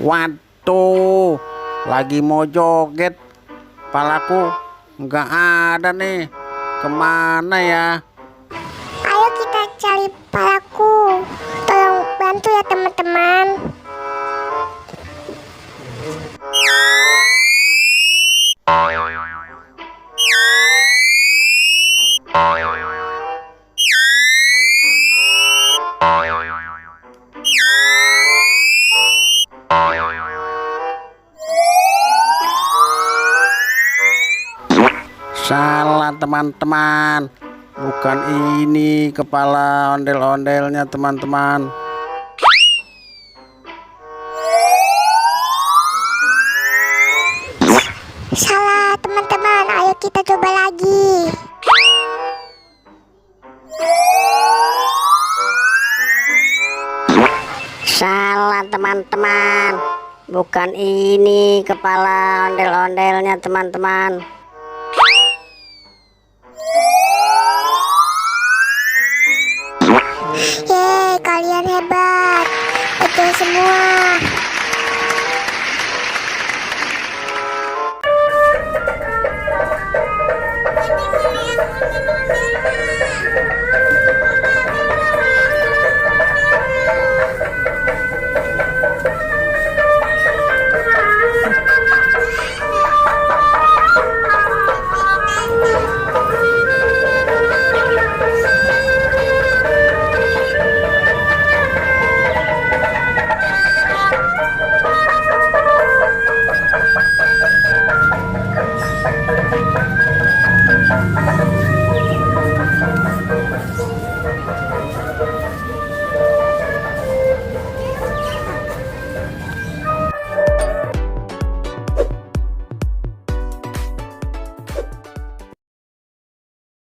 Waduh, lagi mau joget, palaku nggak ada nih. Kemana ya? Ayo kita cari palaku. Tolong bantu ya teman-teman. Salah teman-teman, bukan ini kepala ondel-ondelnya teman-teman. Salah teman-teman, ayo kita coba lagi. Salah teman-teman, bukan ini kepala ondel-ondelnya teman-teman. Yeay, kalian hebat. Betul semua.